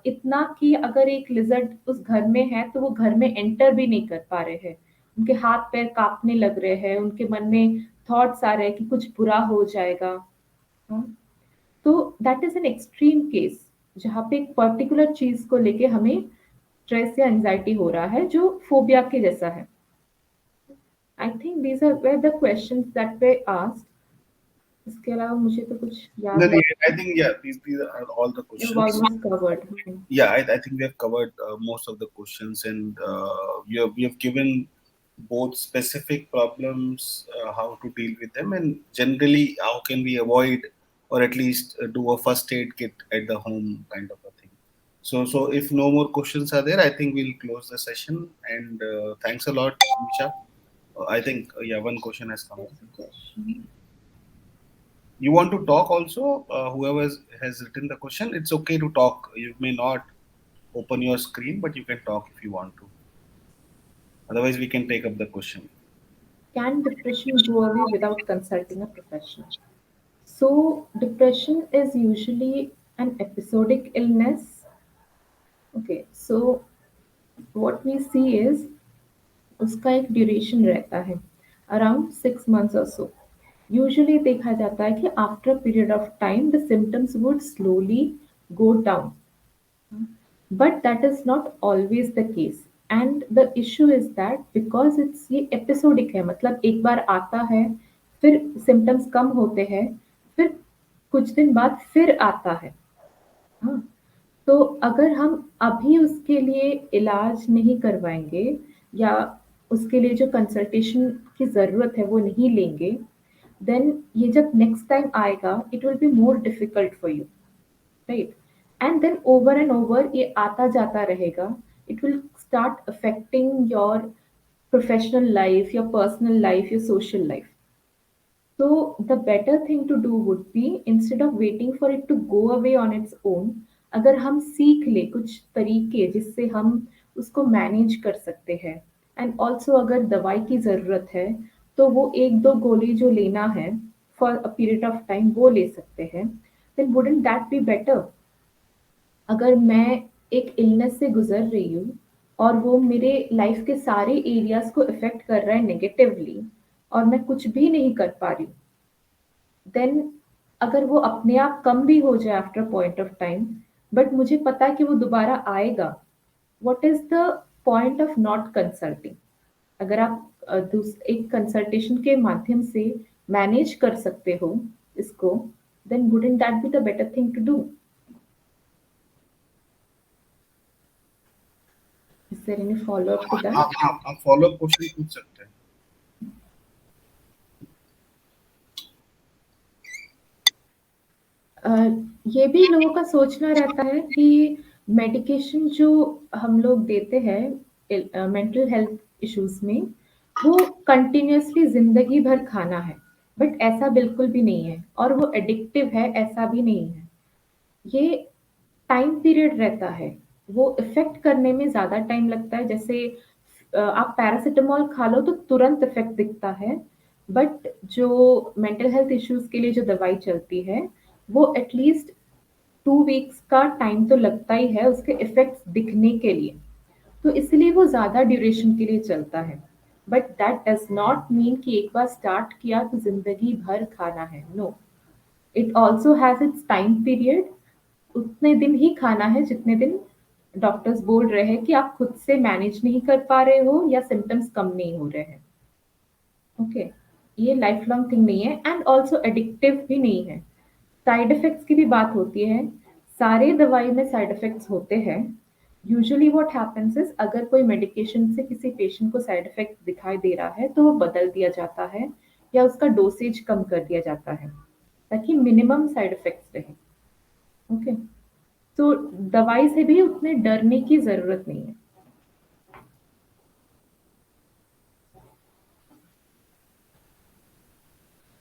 इतना कि अगर एक लिजर्ड उस घर में है तो वो घर में एंटर भी नहीं कर पा रहे हैं, उनके हाथ पैर कांपने लग रहे हैं, उनके मन में थॉट्स आ रहे हैं कि कुछ बुरा हो जाएगा। हाँ? तो that is an extreme case जहाँ पे एक पर्टिकुलर चीज को लेके हमें स्ट्रेस या एंजाइटी हो रहा है, जो फोबिया के जैसा है। I think these are were the questions that they asked. इसके अलावा मुझे तो कुछ याद No, नहीं। I think yeah, these are all the You've questions. almost covered. Yeah, I think we have covered most of the questions, and we have given both specific problems, how to deal with them, and generally how can we avoid or at least do a first aid kit at the home kind of a thing. So if no more questions are there, I think we'll close the session. And thanks a lot, Misha. I think yeah, one question has come. You want to talk also? Whoever has written the question, it's okay to talk. You may not open your screen, but you can talk if you want to. Otherwise, we can take up the question. Can depression go away without consulting a professional? So, depression is usually an episodic illness. Okay, so what we see is उसका एक ड्यूरेशन रहता है अराउंड 6 months और सो। यूजुअली देखा जाता है कि after period of time the symptoms would slowly go down, but that is not always the case. And the issue is that because it's ये एपिसोडिक है, मतलब एक बार आता है, फिर सिम्टम्स कम होते हैं, फिर कुछ दिन बाद फिर आता है। हाँ, तो अगर हम अभी उसके लिए इलाज नहीं करवाएंगे या उसके लिए जो कंसल्टेशन की ज़रूरत है वो नहीं लेंगे, देन ये जब नेक्स्ट टाइम आएगा it will be more difficult for you. right? And then over and over ये आता जाता रहेगा. It will start affecting your professional life, your personal life, your social life. So the better thing to do would be, instead of waiting for it to go away on its own, अगर हम सीख ले कुछ तरीके जिससे हम उसको मैनेज कर सकते हैं, एंड ऑल्सो अगर दवाई की ज़रूरत है तो वो एक दो गोली जो लेना है for a period of time वो ले सकते हैं, then wouldn't that be better? अगर मैं एक इलनेस से गुजर रही हूँ और वो मेरे लाइफ के सारे एरियाज को इफेक्ट कर रहा है नेगेटिवली, और मैं कुछ भी नहीं कर पा रही हूँ, देन अगर वो अपने आप कम भी हो जाए after point of time, but मुझे पता है कि वो दोबारा आएगा, what is the point of not consulting? अगर आप एक कंसल्टेशन के माध्यम से मैनेज कर सकते हो इसको, then wouldn't that be the better thing to do? Is there any follow up to that? आप फॉलो अप क्वेश्चन पूछ सकते हैं. ये भी लोगों का सोचना रहता है कि मेडिकेशन जो हम लोग देते हैं मेंटल हेल्थ इश्यूज में, वो कंटिन्यूअसली जिंदगी भर खाना है, बट ऐसा बिल्कुल भी नहीं है, और वो एडिक्टिव है ऐसा भी नहीं है. ये टाइम पीरियड रहता है, वो इफेक्ट करने में ज़्यादा टाइम लगता है. जैसे आप पैरासिटामोल खा लो तो तुरंत इफेक्ट दिखता है, बट जो मेंटल हेल्थ इश्यूज के लिए जो दवाई चलती है, वो एटलीस्ट 2 वीक्स का टाइम तो लगता ही है उसके इफेक्ट्स दिखने के लिए. तो इसलिए वो ज़्यादा ड्यूरेशन के लिए चलता है, but that does not mean कि एक बार स्टार्ट किया तो जिंदगी भर खाना है. No, it also has its time period. उतने दिन ही खाना है जितने दिन डॉक्टर्स बोल रहे हैं कि आप खुद से मैनेज नहीं कर पा रहे हो या सिम्टम्स कम नहीं हो रहे हैं. ओके, ये लाइफ लॉन्ग थिंग नहीं है, एंड ऑल्सो एडिक्टिव भी नहीं है. साइड इफेक्ट्स की भी बात होती है. सारे दवाई में साइड इफेक्ट्स होते हैं. यूजुअली व्हाट हैपेंस इज, अगर कोई मेडिकेशन से किसी पेशेंट को साइड इफेक्ट दिखाई दे रहा है तो वो बदल दिया जाता है या उसका डोसेज कम कर दिया जाता है ताकि मिनिमम साइड इफेक्ट्स रहे. ओके, तो दवाई से भी उतने डरने की जरूरत नहीं है.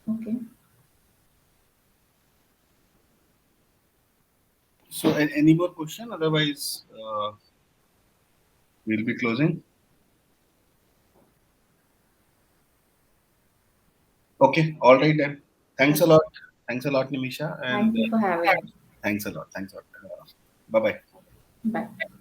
Okay, So any more question? Otherwise, we'll be closing. Okay, all right then. Thanks a lot. Thanks a lot, Nimisha. And thank you for having. thanks a lot. Thanks a lot. Bye bye. Bye.